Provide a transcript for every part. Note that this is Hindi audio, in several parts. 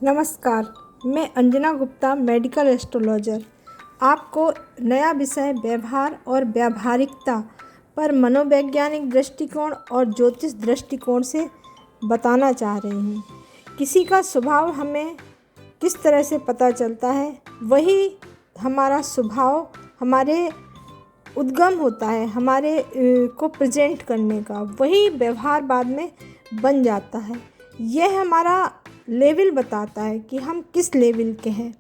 नमस्कार, मैं अंजना गुप्ता, मेडिकल एस्ट्रोलॉजर, आपको नया विषय व्यवहार और व्यावहारिकता पर मनोवैज्ञानिक दृष्टिकोण और ज्योतिष दृष्टिकोण से बताना चाह रही हूँ। किसी का स्वभाव हमें किस तरह से पता चलता है, वही हमारा स्वभाव हमारे उद्गम होता है, हमारे को प्रेजेंट करने का, वही व्यवहार बाद में बन जाता है। यह हमारा लेवल बताता है कि हम किस लेवल के हैं।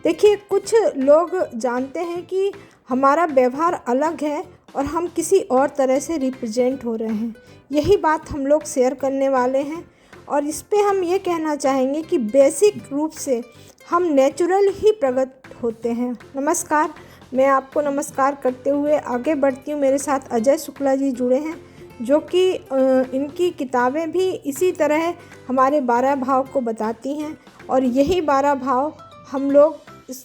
देखिए, कुछ लोग जानते हैं कि हमारा व्यवहार अलग है और हम किसी और तरह से रिप्रेजेंट हो रहे हैं। यही बात हम लोग शेयर करने वाले हैं और इस पे हम ये कहना चाहेंगे कि बेसिक रूप से हम नेचुरल ही प्रकट होते हैं। नमस्कार, मैं आपको नमस्कार करते हुए आगे बढ़ती हूँ। मेरे साथ अजय शुक्ला जी जुड़े हैं, जो कि इनकी किताबें भी इसी तरह हमारे 12 भाव को बताती हैं और यही 12 भाव हम लोग इस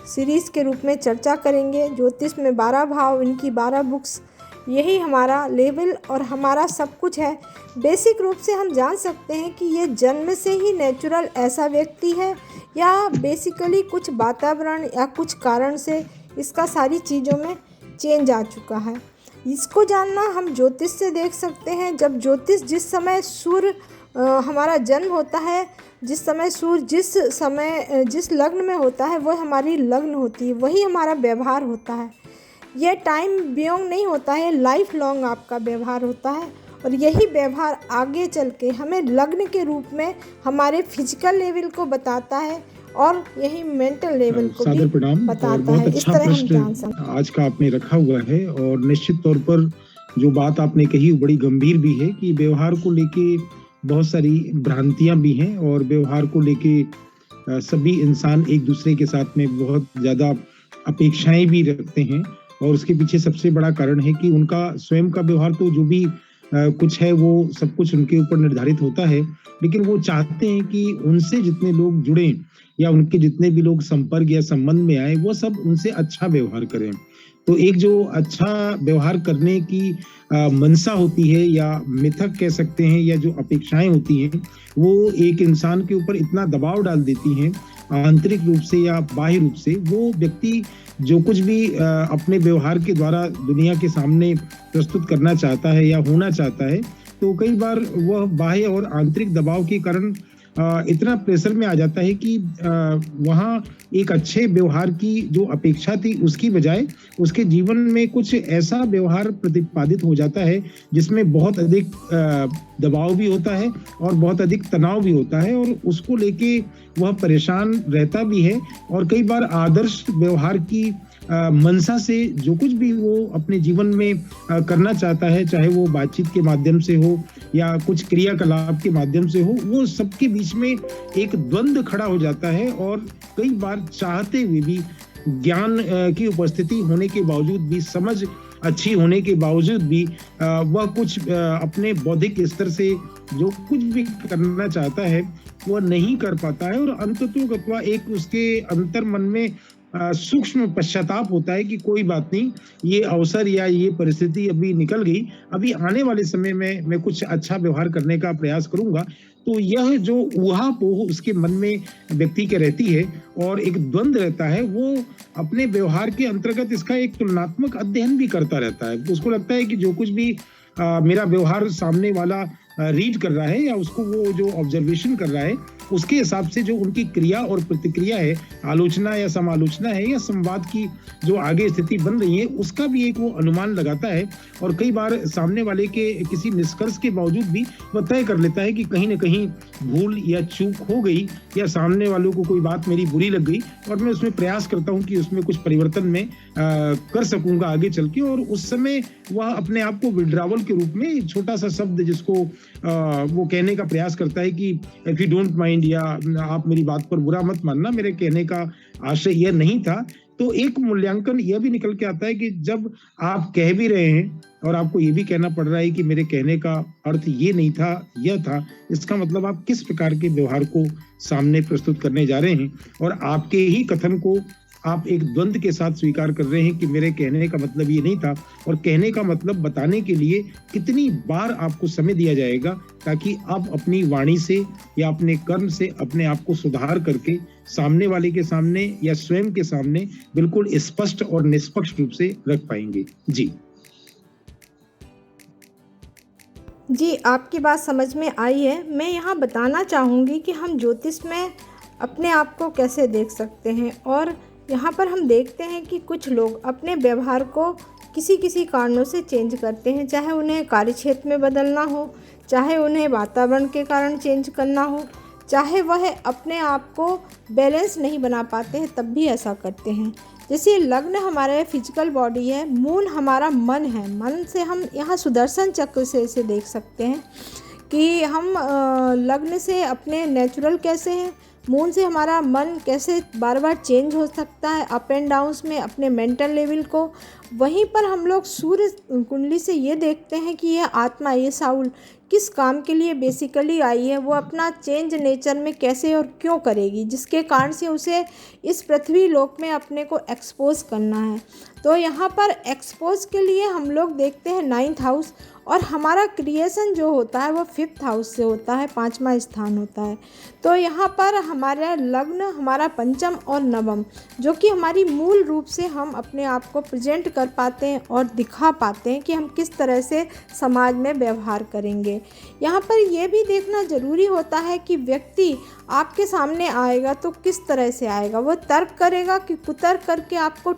सीरीज़ के रूप में चर्चा करेंगे। ज्योतिष में 12 भाव, इनकी 12 बुक्स, यही हमारा लेवल और हमारा सब कुछ है। बेसिक रूप से हम जान सकते हैं कि ये जन्म से ही नेचुरल ऐसा व्यक्ति है या बेसिकली कुछ वातावरण या कुछ कारण से इसका सारी चीज़ों में चेंज आ चुका है। इसको जानना हम ज्योतिष से देख सकते हैं। जब ज्योतिष जिस समय सूर्य हमारा जन्म होता है, जिस समय सूर्य जिस लग्न में होता है, वो हमारी लग्न होती है, वही हमारा व्यवहार होता है। यह टाइम बियोंग नहीं होता है, लाइफ लॉन्ग आपका व्यवहार होता है और यही व्यवहार आगे चल के हमें लग्न के रूप में हमारे फिजिकल लेवल को बताता है और यही मेंटल लेवल को भी बताता है। इस तरह हम जान सकते हैं। आज का आपने रखा हुआ है और निश्चित तौर पर जो बात आपने कही वो बड़ी गंभीर भी है कि व्यवहार को लेके बहुत सारी भ्रांतियां भी हैं और व्यवहार को लेके सभी इंसान एक दूसरे के साथ में बहुत ज्यादा अपेक्षाएं भी रखते हैं और उसके पीछे सबसे बड़ा कारण है कि उनका स्वयं का व्यवहार तो जो भी कुछ है वो सब कुछ उनके ऊपर निर्धारित होता है, लेकिन वो चाहते हैं कि उनसे जितने लोग जुड़े या उनके जितने भी लोग संपर्क या संबंध में आए वो सब उनसे अच्छा व्यवहार करें। तो एक जो अच्छा व्यवहार करने की मनसा होती है या मिथक कह सकते हैं या जो अपेक्षाएं होती हैं, वो एक इंसान के ऊपर इतना दबाव डाल देती हैं आंतरिक रूप से या बाह्य रूप से। वो व्यक्ति जो कुछ भी अपने व्यवहार के द्वारा दुनिया के सामने प्रस्तुत करना चाहता है या होना चाहता है, तो कई बार वह बाह्य और आंतरिक दबाव के कारण इतना प्रेशर में आ जाता है कि वहाँ एक अच्छे व्यवहार की जो अपेक्षा थी उसकी बजाय उसके जीवन में कुछ ऐसा व्यवहार प्रतिपादित हो जाता है जिसमें बहुत अधिक दबाव भी होता है और बहुत अधिक तनाव भी होता है और उसको लेके वह परेशान रहता भी है। और कई बार आदर्श व्यवहार की मनसा से जो कुछ भी वो अपने जीवन में करना चाहता है, चाहे वो बातचीत के माध्यम से हो या कुछ क्रियाकलाप के माध्यम से हो, वो सबके बीच में एक द्वंद्व खड़ा हो जाता है और कई बार चाहते हुए भी, ज्ञान की उपस्थिति होने के बावजूद भी, समझ अच्छी होने के बावजूद भी वह कुछ अपने बौद्धिक स्तर से जो कुछ भी करना चाहता है वह नहीं कर पाता है और अंततोगत्वा एक उसके अंतर मन में सूक्ष्म पश्चाताप होता है कि कोई बात नहीं, ये अवसर या ये परिस्थिति अभी निकल गई, अभी आने वाले समय में मैं कुछ अच्छा व्यवहार करने का प्रयास करूंगा। तो यह जो ऊहापोह उसके मन में व्यक्ति के रहती है और एक द्वंद्व रहता है, वो अपने व्यवहार के अंतर्गत इसका एक तुलनात्मक अध्ययन भी करता रहता है। उसको लगता है कि जो कुछ भी मेरा व्यवहार सामने वाला रीड कर रहा है या उसको वो जो ऑब्जर्वेशन कर रहा है उसके हिसाब से जो उनकी क्रिया और प्रतिक्रिया है, आलोचना या समालोचना है या संवाद की जो आगे स्थिति बन रही है, उसका भी एक वो अनुमान लगाता है और कई बार सामने वाले के किसी निष्कर्ष के बावजूद भी वह तय कर लेता है कि कहीं ना कहीं भूल या चूक हो गई या सामने वालों को कोई बात मेरी बुरी लग गई और मैं उसमें प्रयास करता हूं कि उसमें कुछ परिवर्तन में कर सकूंगा आगे चल के। और उस समय वह अपने आप को विड्रावल के रूप में एक छोटा सा शब्द जिसको वो कहने का प्रयास करता है कि इफ यू डोंट माइंड, या आप मेरी बात पर बुरा मत मानना, मेरे कहने का आशय यह नहीं था। तो एक मूल्यांकन यह भी निकल के आता है कि जब आप कह भी रहे हैं और आपको ये भी कहना पड़ रहा है कि मेरे कहने का अर्थ ये नहीं था, यह था, इसका मतलब आप किस प्रकार के व्यवहार को सामने प्रस्तुत करने जा रहे हैं और आपके ही कथन को आप एक द्वंद के साथ स्वीकार कर रहे हैं कि मेरे कहने का मतलब ये नहीं था, और कहने का मतलब बताने के लिए कितनी बार आपको समय दिया जाएगा ताकि आप अपनी वाणी से या अपने कर्म से अपने आप को सुधार करके सामने वाले के सामने या स्वयं के सामने बिल्कुल स्पष्ट और निष्पक्ष रूप से रख पाएंगे। जी जी, आपकी बात समझ में आई है। मैं यहाँ बताना चाहूँगी कि हम ज्योतिष में अपने आप को कैसे देख सकते हैं। और यहाँ पर हम देखते हैं कि कुछ लोग अपने व्यवहार को किसी किसी कारणों से चेंज करते हैं, चाहे उन्हें कार्यक्षेत्र में बदलना हो, चाहे उन्हें वातावरण के कारण चेंज करना हो, चाहे वह अपने आप को बैलेंस नहीं बना पाते हैं तब भी ऐसा करते हैं। जैसे लग्न हमारा फिजिकल बॉडी है, मून हमारा मन है। मन से हम यहाँ सुदर्शन चक्र से इसे देख सकते हैं कि हम लग्न से अपने नेचुरल कैसे हैं, मून से हमारा मन कैसे बार बार चेंज हो सकता है अप एंड डाउन्स में अपने मेंटल लेवल को। वहीं पर हम लोग सूर्य कुंडली से ये देखते हैं कि यह आत्मा, ये साउल किस काम के लिए बेसिकली आई है, वो अपना चेंज नेचर में कैसे और क्यों करेगी, जिसके कारण से उसे इस पृथ्वी लोक में अपने को एक्सपोज करना है। तो यहाँ पर एक्सपोज के लिए हम लोग देखते हैं 9th हाउस, और हमारा क्रिएशन जो होता है वो 5th हाउस से होता है, 5वां स्थान होता है। तो यहाँ पर हमारा लग्न, हमारा पंचम और नवम, जो कि हमारी मूल रूप से हम अपने आप को प्रेजेंट कर पाते हैं और दिखा पाते हैं कि हम किस तरह से समाज में व्यवहार करेंगे। यहाँ पर यह भी देखना ज़रूरी होता है कि व्यक्ति आपके सामने आएगा तो किस तरह से आएगा, वो तर्क करेगा कि कुतर्क करके आपको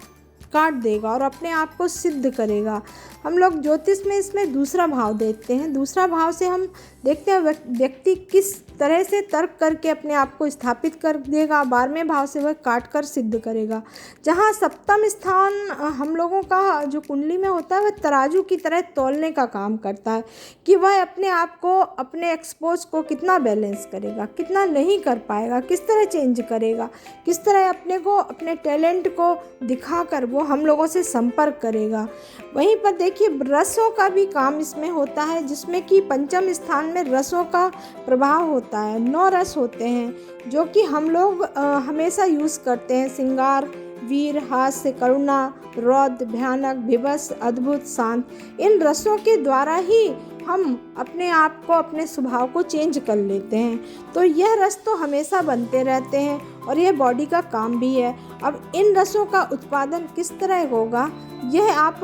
काट देगा और अपने आप को सिद्ध करेगा। हम लोग ज्योतिष में इसमें दूसरा भाव देखते हैं। दूसरा भाव से हम देखते हैं व्यक्ति किस तरह से तर्क करके अपने आप को स्थापित कर देगा, 12वें भाव से वह काट कर सिद्ध करेगा। जहाँ सप्तम स्थान हम लोगों का जो कुंडली में होता है वह तराजू की तरह तौलने का काम करता है कि वह अपने आप को, अपने एक्सपोज को कितना बैलेंस करेगा, कितना नहीं कर पाएगा, किस तरह चेंज करेगा, किस तरह अपने को, अपने टैलेंट को दिखाकर वो हम लोगों से संपर्क करेगा। वहीं पर देखिए रसों का भी काम इसमें होता है, जिसमें कि पंचम स्थान में रसों का प्रभाव होता है। 9 रस होते हैं जो कि हम लोग हमेशा यूज़ करते हैं। श्रृंगार, वीर, हास्य, करुणा, रौद्र, भयानक, विवश, अद्भुत, शांत। इन रसों के द्वारा ही हम अपने आप को, अपने स्वभाव को चेंज कर लेते हैं। तो यह रस तो हमेशा बनते रहते हैं और यह बॉडी का काम भी है। अब इन रसों का उत्पादन किस तरह होगा, यह आप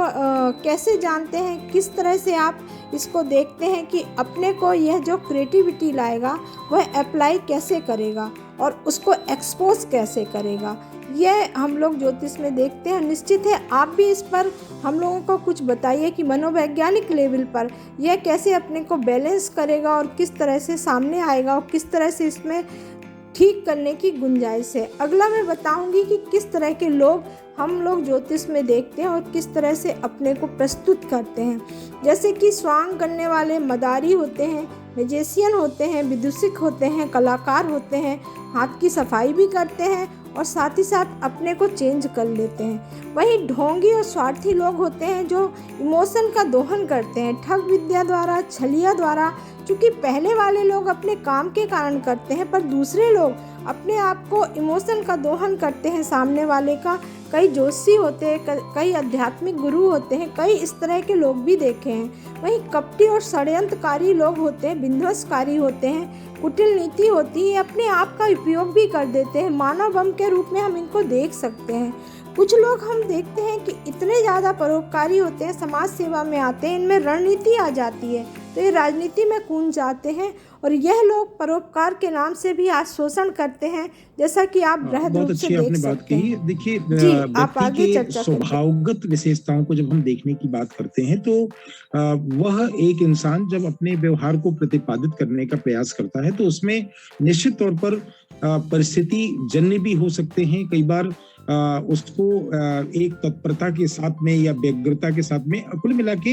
कैसे जानते हैं, किस तरह से आप इसको देखते हैं कि अपने को यह जो क्रिएटिविटी लाएगा वह अप्लाई कैसे करेगा और उसको एक्सपोज कैसे करेगा, यह हम लोग ज्योतिष में देखते हैं। निश्चित है आप भी इस पर हम लोगों को कुछ बताइए कि मनोवैज्ञानिक लेवल पर यह कैसे अपने को बैलेंस करेगा और किस तरह से सामने आएगा और किस तरह से इसमें ठीक करने की गुंजाइश है। अगला मैं बताऊंगी कि किस तरह के लोग हम लोग ज्योतिष में देखते हैं और किस तरह से अपने को प्रस्तुत करते हैं। जैसे कि स्वांग करने वाले मदारी होते हैं, मैजिशियन होते हैं, विदुषिक होते हैं, कलाकार होते हैं, हाथ की सफाई भी करते हैं और साथ ही साथ अपने को चेंज कर लेते हैं। वहीं ढोंगी और स्वार्थी लोग होते हैं जो इमोशन का दोहन करते हैं ठग विद्या द्वारा, छलिया द्वारा। क्योंकि पहले वाले लोग अपने काम के कारण करते हैं, पर दूसरे लोग अपने आप को इमोशन का दोहन करते हैं सामने वाले का। कई जोशी होते हैं, कई आध्यात्मिक गुरु होते हैं, कई इस तरह के लोग भी देखे हैं। वहीं कपटी और षड्यंत्रकारी लोग होते हैं, विध्वंसकारी होते हैं, कुटिल नीति होती है, अपने आप का उपयोग भी कर देते हैं। मानव बम के रूप में हम इनको देख सकते हैं। कुछ लोग हम देखते हैं कि इतने ज़्यादा परोपकारी होते हैं, समाज सेवा में आते हैं, इनमें रणनीति आ जाती है तो ये राजनीति में कूद जाते हैं और यह लोग परोपकार के नाम से भी आज शोषण करते हैं, जैसा कि आप बृहद रूप से देख सकते हैं। देखिए आप आगे व्यक्ति के चर्चा करिए। स्वभावगत विशेषताओं को जब हम देखने की बात करते हैं तो वह एक इंसान जब अपने व्यवहार को प्रतिपादित करने का प्रयास करता है तो उसमें निश्चित तौर पर परिस्थिति जन्य भी हो सकते हैं। कई बार उसको एक तत्परता के साथ में या व्यग्रता के साथ में, कुल मिला के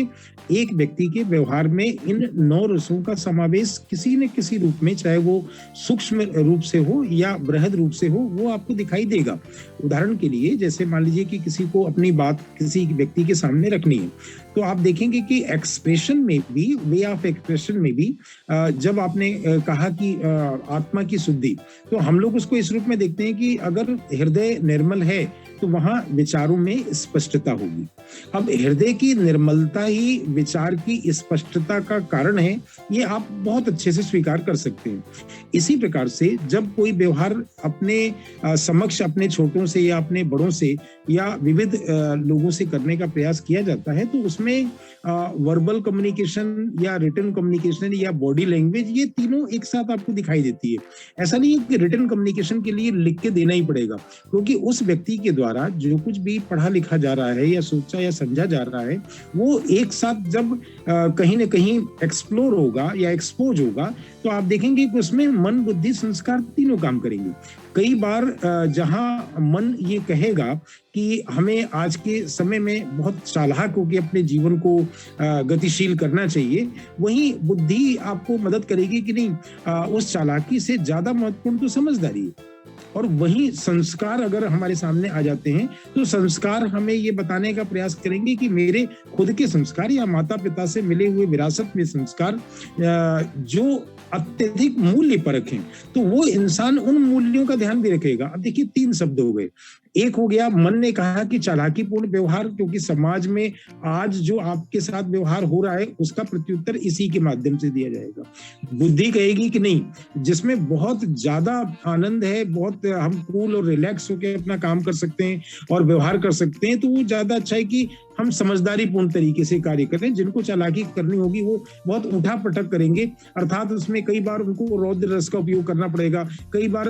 एक व्यक्ति के व्यवहार में इन 9 रसों का समावेश किसी न किसी रूप में, चाहे वो सूक्ष्म रूप से हो या बृहद रूप से हो, वो आपको दिखाई देगा। उदाहरण के लिए जैसे मान लीजिए कि किसी को अपनी बात किसी व्यक्ति के सामने रखनी है तो आप देखेंगे कि एक्सप्रेशन में भी, वे ऑफ एक्सप्रेशन में भी जब आपने कहा कि आत्मा की शुद्धि, तो हम लोग उसको इस रूप में देखते हैं कि अगर हृदय निर्मल है तो वहां विचारों में स्पष्टता होगी। अब हृदय की निर्मलता ही विचार की स्पष्टता का कारण है, ये आप बहुत अच्छे से स्वीकार कर सकते हैं। इसी प्रकार से जब कोई व्यवहार अपने समक्ष अपने छोटों से या अपने बड़ों से या विविध लोगों से करने का प्रयास किया जाता है, तो उसमें वर्बल कम्युनिकेशन या रिटन कम्युनिकेशन या बॉडी लैंग्वेज, ये तीनों एक साथ आपको दिखाई देती है। ऐसा नहीं है कि रिटन कम्युनिकेशन के लिए लिख के देना ही पड़ेगा, क्योंकि उस व्यक्ति के द्वारा जो कुछ भी पढ़ा लिखा जा रहा है या सोचा या समझा जा रहा है, वो एक साथ जब कहीं ना कहीं एक्सप्लोर होगा या एक्सपोज होगा, तो आप देखेंगे कि उसमें मन, बुद्धि, संस्कार तीनों काम करेंगे। कई बार जहां मन ये कहेगा कि हमें आज के समय में बहुत चालाक होकर अपने जीवन को गतिशील करना चाहिए, वहीं बुद्धि आपको मदद करेगी कि नहीं, उस चालाकी से ज्यादा महत्वपूर्ण तो समझदारी है। और वही संस्कार अगर हमारे सामने आ जाते हैं, तो संस्कार हमें ये बताने का प्रयास करेंगे कि मेरे खुद के संस्कार या माता पिता से मिले हुए विरासत में संस्कार जो अत्यधिक मूल्य परक हैं, तो वो इंसान उन मूल्यों का ध्यान भी रखेगा। अब देखिए, 3 शब्द हो गए। एक हो गया, मन ने कहा कि चालाकीपूर्ण व्यवहार, क्योंकि समाज में आज जो आपके साथ व्यवहार हो रहा है उसका प्रत्युत्तर इसी के माध्यम से दिया जाएगा। बुद्धि कहेगी कि नहीं, जिसमें बहुत ज्यादा आनंद है, बहुत हम कूल और रिलैक्स होकर अपना काम कर सकते हैं और व्यवहार कर सकते हैं, तो वो ज्यादा अच्छा है कि हम समझदारी पूर्ण तरीके से कार्य करें। जिनको चालाकी करनी होगी वो बहुत उठा पटक करेंगे, अर्थात उसमें कई बार उनको रौद्र रस का उपयोग करना पड़ेगा, कई बार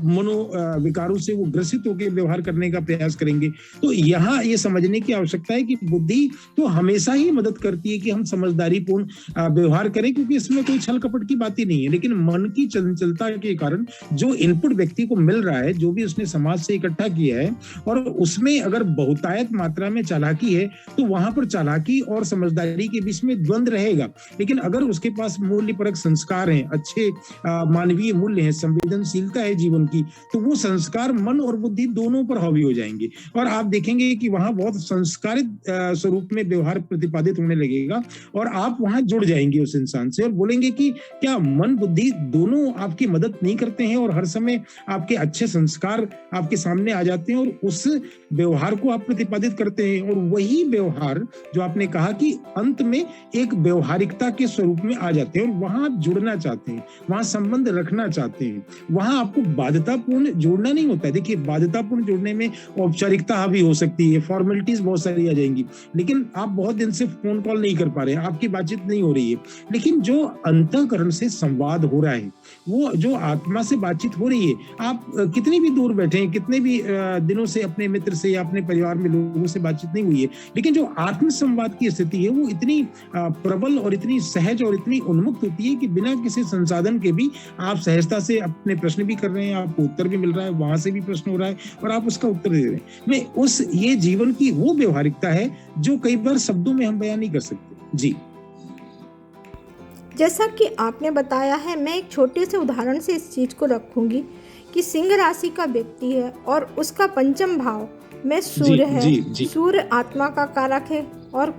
मनो विकारों से वो ग्रसित होकर व्यवहार करने का प्रयास करेंगे। तो यहाँ ये समझने की आवश्यकता है कि बुद्धि तो हमेशा ही मदद करती है कि हम समझदारी पूर्ण व्यवहार करें, क्योंकि इसमें कोई छल कपट की बात ही नहीं है। लेकिन मन की चंचलता के कारण जो इनपुट व्यक्ति को मिल रहा है, जो भी उसने समाज से इकट्ठा किया है, और उसमें अगर बहुतायत मात्रा में चालाकी है, तो वहां पर चालाकी और समझदारी के बीच में द्वंद्व रहेगा। लेकिन अगर उसके पास मूल्यपरक संस्कार हैं, अच्छे मानवीय मूल्य हैं, संवेदनशीलता है जीवन की, तो वो संस्कार मन और बुद्धि दोनों पर हावी हो जाएंगे और आप देखेंगे कि वहां बहुत संस्कारित स्वरूप में व्यवहार प्रतिपादित होने लगेगा और आप वहां जुड़ जाएंगे उस इंसान से और बोलेंगे कि क्या मन बुद्धि दोनों आपकी मदद नहीं करते हैं और हर समय आपके अच्छे संस्कार आपके सामने आ जाते हैं और उस व्यवहार को आप प्रतिपादित करते हैं। और वही व्यवहार जो आपने कहा कि अंत में एक व्यवहारिकता के स्वरूप में आ जाते हैं और वहां आप जुड़ना चाहते हैं, वहां संबंध रखना चाहते हैं। वहां आपको बाध्यतापूर्ण जोड़ना नहीं होता है। देखिए, बाध्यतापूर्ण जोड़ने में औपचारिकता हावी हो सकती है, फॉर्मेलिटीज बहुत सारी आ जाएंगी, लेकिन आप बहुत दिन से फोन कॉल नहीं कर पा रहे हैं, आपकी बातचीत नहीं हो रही है, लेकिन जो अंतःकरण से संवाद हो रहा है, वो जो आत्मा से बातचीत हो रही है, आप कितनी भी दूर बैठे हैं, कितने भी दिनों से अपने मित्र से या अपने परिवार में लोगों से बातचीत नहीं हुई है, लेकिन जो आत्म संवाद की स्थिति है वो इतनी प्रबल और इतनी सहज और इतनी उन्मुक्त होती है कि बिना किसी संसाधन के भी आप सहजता से अपने प्रश्न भी कर रहे हैं, आपको उत्तर भी मिल रहा है, वहां से भी प्रश्न हो रहा है और आप उसका उत्तर दे रहे हैं। मैं उस ये जीवन की वो व्यवहारिकता है जो कई बार शब्दों में हम बयान नहीं कर सकते। जी, जैसा कि आपने बताया है, मैं एक छोटे से उदाहरण से इस चीज को रखूंगी कि सिंह राशि का व्यक्ति है और उसका पंचम भाव में सूर्य है। सूर्य आत्मा का कारक है और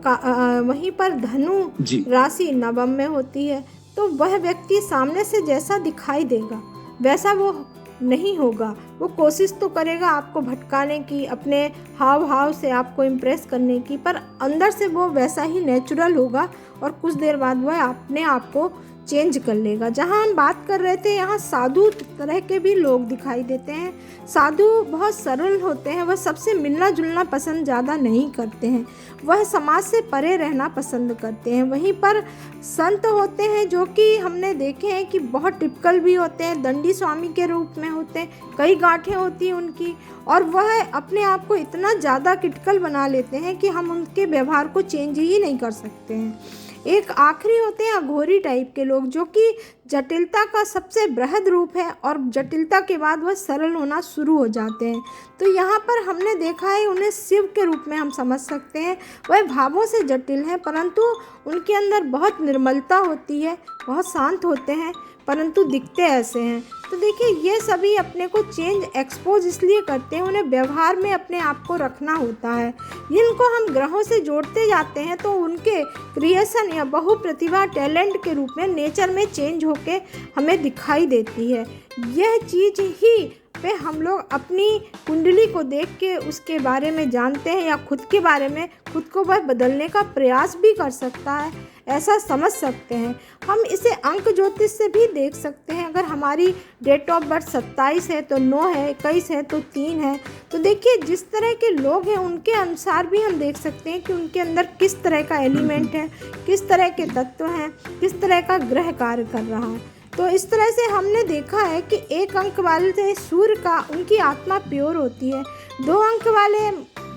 वहीं पर धनु राशि नवम में होती है। तो वह व्यक्ति सामने से जैसा दिखाई देगा वैसा वो नहीं होगा। वो कोशिश तो करेगा आपको भटकाने की, अपने हाव भाव से आपको इम्प्रेस करने की, पर अंदर से वो वैसा ही नेचुरल होगा और कुछ देर बाद वह अपने आप को चेंज कर लेगा। जहाँ हम बात कर रहे थे, यहाँ साधु तरह के भी लोग दिखाई देते हैं। साधु बहुत सरल होते हैं, वह सबसे मिलना जुलना पसंद ज़्यादा नहीं करते हैं, वह समाज से परे रहना पसंद करते हैं। वहीं पर संत होते हैं जो कि हमने देखे हैं कि बहुत टिपिकल भी होते हैं, दंडी स्वामी के रूप में होते हैं, कई गांठें होती हैं उनकी, और वह अपने आप को इतना ज़्यादा क्रिटिकल बना लेते हैं कि हम उनके व्यवहार को चेंज ही नहीं कर सकते हैं। एक आखिरी होते हैं अघोरी टाइप के लोग जो कि जटिलता का सबसे बृहद रूप है और जटिलता के बाद वह सरल होना शुरू हो जाते हैं। तो यहाँ पर हमने देखा है उन्हें शिव के रूप में हम समझ सकते हैं। वह भावों से जटिल हैं परंतु उनके अंदर बहुत निर्मलता होती है, बहुत शांत होते हैं परंतु दिखते ऐसे हैं। तो देखिए ये सभी अपने को चेंज एक्सपोज इसलिए करते हैं, उन्हें व्यवहार में अपने आप को रखना होता है। इनको हम ग्रहों से जोड़ते जाते हैं तो उनके क्रिएशन या बहुप्रतिभा टैलेंट के रूप में नेचर में चेंज होके हमें दिखाई देती है। यह चीज़ ही पे हम लोग अपनी कुंडली को देख के उसके बारे में जानते हैं या खुद के बारे में खुद को वह बदलने का प्रयास भी कर सकता है, ऐसा समझ सकते हैं। हम इसे अंक ज्योतिष से भी देख सकते हैं। अगर हमारी डेट ऑफ बर्थ 27 है तो 9 है, 21 है तो 3 है। तो देखिए जिस तरह के लोग हैं उनके अनुसार भी हम देख सकते हैं कि उनके अंदर किस तरह का एलिमेंट है, किस तरह के तत्व हैं, किस तरह का ग्रह कार्य कर रहा है। तो इस तरह से हमने देखा है कि 1 अंक वाले सूर्य का उनकी आत्मा प्योर होती है, 2 अंक वाले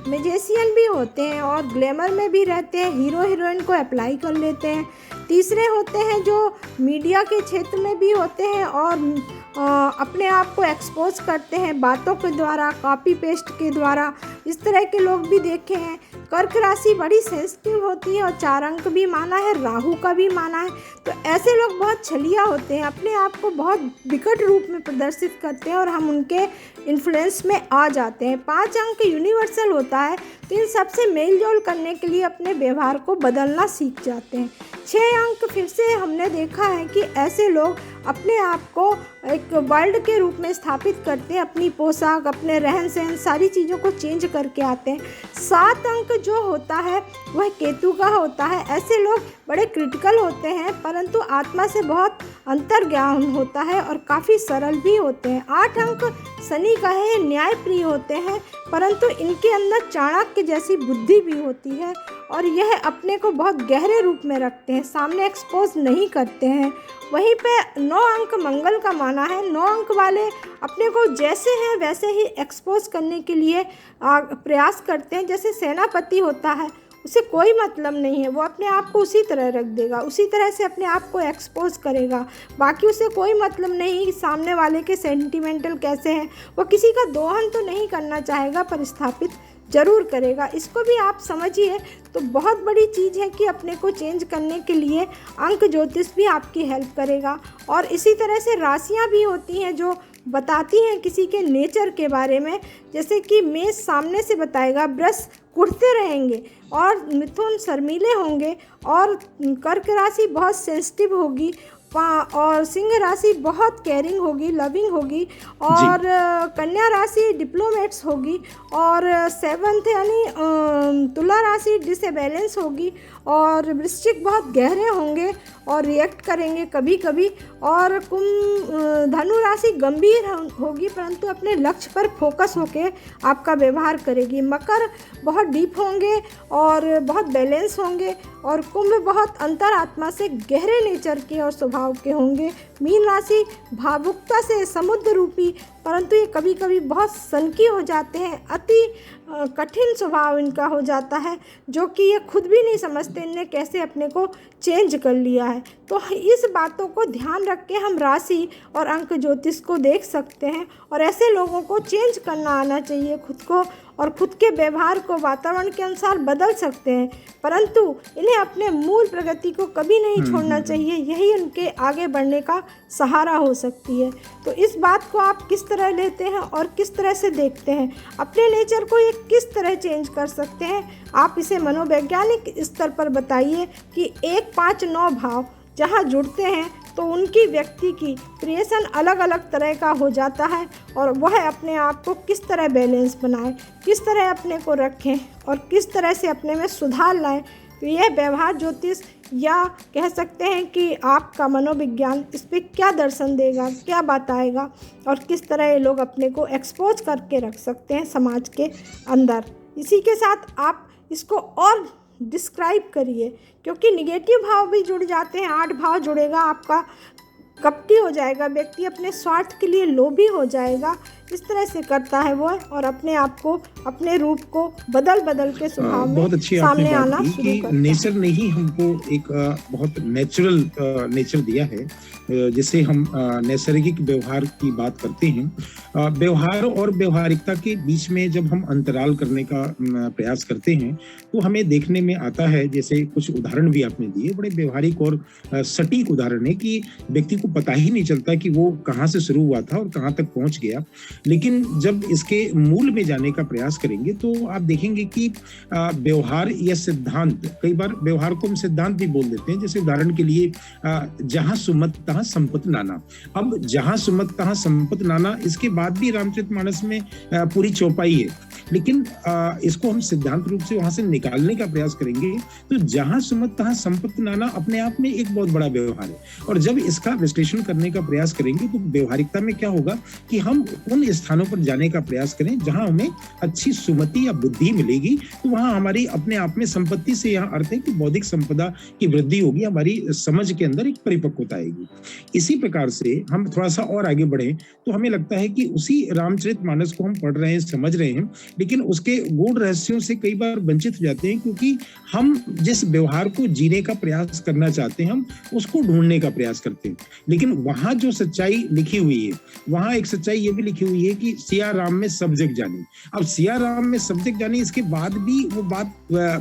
मैजिशियन भी होते हैं और ग्लैमर में भी रहते हैं, हीरो हीरोइन को अप्लाई कर लेते हैं। तीसरे होते हैं जो मीडिया के क्षेत्र में भी होते हैं और अपने आप को एक्सपोज करते हैं बातों के द्वारा, कॉपी पेस्ट के द्वारा। इस तरह के लोग भी देखे हैं। कर्क राशि बड़ी सेंसिटिव होती है और 4 अंक भी माना है, राहु का भी माना है। तो ऐसे लोग बहुत छलिया होते हैं, अपने आप को बहुत विकट रूप में प्रदर्शित करते हैं और हम उनके इन्फ्लुएंस में आ जाते हैं। 5 अंक यूनिवर्सल होता है, तो इन सबसे मेल जोल करने के लिए अपने व्यवहार को बदलना सीख जाते हैं। 6 अंक फिर से हमने देखा है कि ऐसे लोग अपने आप को एक वर्ल्ड के रूप में स्थापित करते हैं, अपनी पोशाक, अपने रहन सहन, सारी चीज़ों को चेंज करके आते हैं। 7 अंक जो होता है वह केतु का होता है। ऐसे लोग बड़े क्रिटिकल होते हैं परंतु आत्मा से बहुत अंतर्ज्ञान होता है और काफ़ी सरल भी होते हैं। 8 अंक शनि का है, न्यायप्रिय होते हैं परंतु इनके अंदर चाणक्य जैसी बुद्धि भी होती है और यह अपने को बहुत गहरे रूप में रखते हैं, सामने एक्सपोज नहीं करते हैं। वहीं पे 9 अंक मंगल का माना है। 9 अंक वाले अपने को जैसे हैं वैसे ही एक्सपोज करने के लिए प्रयास करते हैं। जैसे सेनापति होता है, उसे कोई मतलब नहीं है, वो अपने आप को उसी तरह रख देगा, उसी तरह से अपने आप को एक्सपोज करेगा। बाकी उसे कोई मतलब नहीं कि सामने वाले के सेंटिमेंटल कैसे हैं। वो किसी का दोहन तो नहीं करना चाहेगा पर स्थापित जरूर करेगा। इसको भी आप समझिए। तो बहुत बड़ी चीज़ है कि अपने को चेंज करने के लिए अंक ज्योतिष भी आपकी हेल्प करेगा। और इसी तरह से राशियाँ भी होती हैं जो बताती हैं किसी के नेचर के बारे में। जैसे कि मेष सामने से बताएगा वृष कुढ़ते रहेंगे और मिथुन शर्मीले होंगे और कर्क राशि बहुत सेंसिटिव होगी और सिंह राशि बहुत केयरिंग होगी, लविंग होगी और कन्या राशि डिप्लोमेट्स होगी और 7th यानी तुला राशि डिसबैलेंस होगी और वृश्चिक बहुत गहरे होंगे और रिएक्ट करेंगे कभी कभी और धनु राशि गंभीर होगी परंतु अपने लक्ष्य पर फोकस होके आपका व्यवहार करेगी। मकर बहुत डीप होंगे और बहुत बैलेंस होंगे और कुंभ बहुत अंतरात्मा से गहरे नेचर के और स्वभाव के होंगे। मीन राशि भावुकता से समुद्र रूपी परंतु ये कभी कभी बहुत सनकी हो जाते हैं, अति कठिन स्वभाव इनका हो जाता है जो कि ये खुद भी नहीं समझते इनने कैसे अपने को चेंज कर लिया है। तो इस बातों को ध्यान रख के हम राशि और अंक ज्योतिष को देख सकते हैं और ऐसे लोगों को चेंज करना आना चाहिए खुद को और खुद के व्यवहार को वातावरण के अनुसार बदल सकते हैं परंतु इन्हें अपने मूल प्रगति को कभी नहीं छोड़ना चाहिए। यही उनके आगे बढ़ने का सहारा हो सकती है। तो इस बात को आप किस तरह लेते हैं और किस तरह से देखते हैं, अपने नेचर को ये किस तरह चेंज कर सकते हैं, आप इसे मनोवैज्ञानिक स्तर पर बताइए कि 1, 5, 9 भाव जहाँ जुड़ते हैं तो उनकी व्यक्ति की क्रिएशन अलग अलग तरह का हो जाता है और वह अपने आप को किस तरह बैलेंस बनाए, किस तरह अपने को रखें और किस तरह से अपने में सुधार लाएं। तो यह व्यवहार ज्योतिष या कह सकते हैं कि आपका मनोविज्ञान इस पर क्या दर्शन देगा, क्या बताएगा और किस तरह ये लोग अपने को एक्सपोज करके रख सकते हैं समाज के अंदर। इसी के साथ आप इसको और डिस्क्राइब करिए क्योंकि निगेटिव भाव भी जुड़ जाते हैं। 8 भाव जुड़ेगा, आपका कपटी हो जाएगा, व्यक्ति अपने स्वार्थ के लिए लोभी हो जाएगा। इस तरह से करता है वो और अपने आप को, अपने रूप को बदल के स्वभाव में सामने आना शुरू करता है। नेचर ने ही हमको एक बहुत नेचुरल नेचर दिया है जिसे हम नैसर्गिक व्यवहार की बात करते हैं, व्यवहार और व्यवहारिकता के बीच में जब हम अंतराल करने का प्रयास करते हैं तो हमें देखने में आता है, जैसे कुछ उदाहरण भी आपने दिए, बड़े व्यवहारिक और सटीक उदाहरण है कि व्यक्ति को पता ही नहीं चलता कि वो कहाँ से शुरू हुआ था और कहाँ तक पहुंच गया। लेकिन जब इसके मूल में जाने का प्रयास करेंगे तो आप देखेंगे कि व्यवहार या सिद्धांत, कई बार व्यवहार को हम सिद्धांत भी बोल देते हैं। जैसे उदाहरण के लिए जहां सुमत तहां संपत नाना। अब जहां सुमत तहां संपत नाना, इसके बाद भी रामचरितमानस में पूरी चौपाई है, लेकिन इसको हम सिद्धांत रूप से वहां से निकालने का प्रयास करेंगे तो जहां सुमत तहां संपत नाना अपने आप में एक बहुत बड़ा व्यवहार है। और जब इसका विश्लेषण करने का प्रयास करेंगे तो व्यवहारिकता में क्या होगा कि हम उन स्थानों पर जाने का प्रयास करें जहां हमें अच्छी सुमति या बुद्धि मिलेगी, तो वहां हमारी अपने आप में संपत्ति से यहाँ अर्थ है कि बौद्धिक संपदा की वृद्धि होगी, हमारी समझ के अंदर एक परिपक्वता आएगी। इसी प्रकार से हम थोड़ा सा और आगे बढ़े तो हमें लगता है कि उसी रामचरितमानस को हम पढ़ रहे हैं, समझ रहे हैं, लेकिन उसके गूढ़ रहस्यों से कई बार वंचित हो जाते हैं, क्योंकि हम जिस व्यवहार को जीने का प्रयास करना चाहते हैं हम उसको ढूंढने का प्रयास करते हैं। लेकिन वहां जो सच्चाई लिखी हुई है, वहां एक सच्चाई ये भी लिखी हुई है कि सिया राम में सब जग जानी। अब सिया राम में सब जग जानी, इसके बाद भी वो बात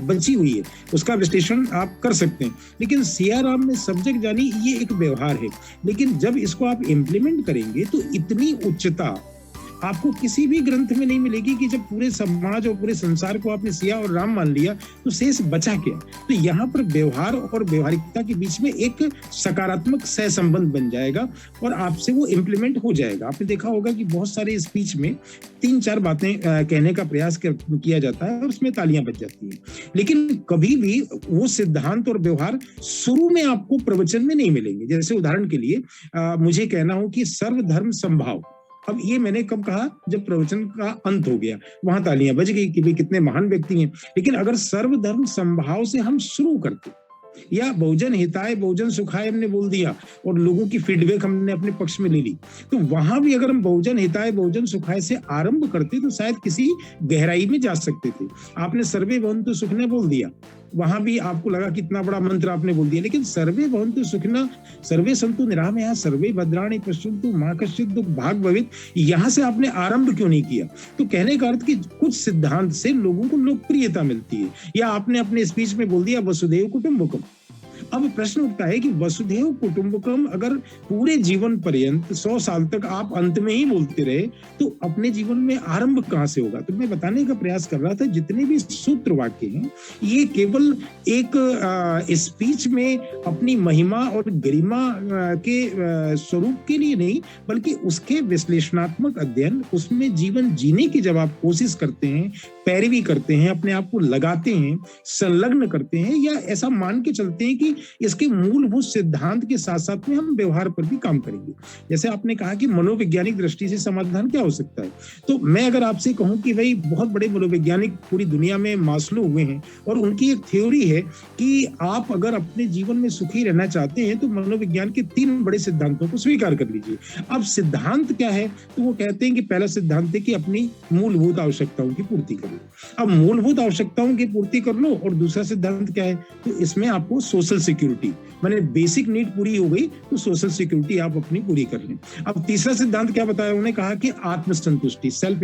बची हुई है, उसका विश्लेषण आप कर सकते हैं। लेकिन सिया राम में सब जग जानी ये एक व्यवहार है, लेकिन जब इसको आप इम्प्लीमेंट करेंगे तो इतनी उच्चता आपको किसी भी ग्रंथ में नहीं मिलेगी कि जब पूरे समाज और पूरे संसार को आपने सिया और राम मान लिया तो शेष बचा क्या। तो यहाँ पर व्यवहार और व्यवहारिकता के बीच में एक सकारात्मक सहसंबंध बन जाएगा और आपसे वो इम्प्लीमेंट हो जाएगा। आपने देखा होगा कि बहुत सारे स्पीच में 3-4 बातें कहने का प्रयास किया जाता है और उसमें तालियां बज जाती हैं, लेकिन कभी भी वो सिद्धांत और व्यवहार शुरू में आपको प्रवचन में नहीं मिलेंगे। जैसे उदाहरण के लिए मुझे कहना हो कि सर्वधर्म संभाव, अब ये मैंने कब कहा, जब प्रवचन का अंत हो गया, वहां तालियां बज गई कि भाई कितने महान व्यक्ति हैं। लेकिन अगर सर्वधर्म संभाव से हम शुरू करते या बहुजन हिताय बहुजन सुखाय हमने बोल दिया और लोगों की फीडबैक हमने अपने पक्ष में ले ली, तो वहां भी अगर हम बहुजन हिताय बहुजन सुखाय से आरंभ करते तो शायद किसी गहराई में जा सकते थे। आपने सर्वे भवन्तु सुखिनः बोल दिया, वहां भी आपको लगा कितना बड़ा मंत्र आपने बोल दिया, लेकिन सर्वे भवन्तु सुखिनः सर्वे सन्तु निरामयाः सर्वे भद्राणि पश्यन्तु मा कश्चित् दुःख भाग् भवेत्, यहाँ से आपने आरंभ क्यों नहीं किया। तो कहने का अर्थ कि कुछ सिद्धांत से लोगों को लोकप्रियता मिलती है। या आपने अपने स्पीच में बोल दिया वसुधैव कुटुम्बकम। अब प्रश्न उठता है कि वसुधैव कुटुम्बकम अगर पूरे जीवन पर्यंत 100 साल तक आप अंत में ही बोलते रहे तो अपने जीवन में आरंभ कहां से होगा। तो मैं बताने का प्रयास कर रहा था जितने भी सूत्र वाक्य हैं ये केवल एक स्पीच में अपनी महिमा और गरिमा के स्वरूप के लिए नहीं, बल्कि उसके विश्लेषणात्मक अध्ययन, उसमें जीवन जीने की जब आप कोशिश करते हैं, पैरवी करते हैं, अपने आप को लगाते हैं, संलग्न करते हैं, या ऐसा मान के चलते हैं कि इसके मूलभूत सिद्धांत के साथ साथ में हम व्यवहार पर भी काम करेंगे। जैसे आपने कहा कि मनोवैज्ञानिक दृष्टि से समाधान क्या हो सकता है, तो मैं अगर आपसे कहूं कि भाई बहुत बड़े मनोवैज्ञानिक पूरी दुनिया में मास्लो हुए हैं और उनकी एक थ्योरी है कि आप अगर अपने जीवन में सुखी रहना चाहते हैं तो मनोविज्ञान के 3 बड़े सिद्धांतों को स्वीकार कर लीजिए। अब सिद्धांत क्या है, तो वो कहते हैं कि पहला सिद्धांत है कि अपनी मूलभूत आवश्यकताओं की पूर्ति करो। अब मूलभूत आवश्यकताओं की पूर्ति कर लो। और दूसरा सिद्धांत क्या है, तो इसमें आपको सोशल सिक्योरिटी, माने बेसिक नीड पूरी हो गई तो सोशल सिक्योरिटी आप अपनी पूरी कर लें। अब तीसरा सिद्धांत क्या बताया उन्होंने, कहा कि आत्मसंतुष्टि, सेल्फ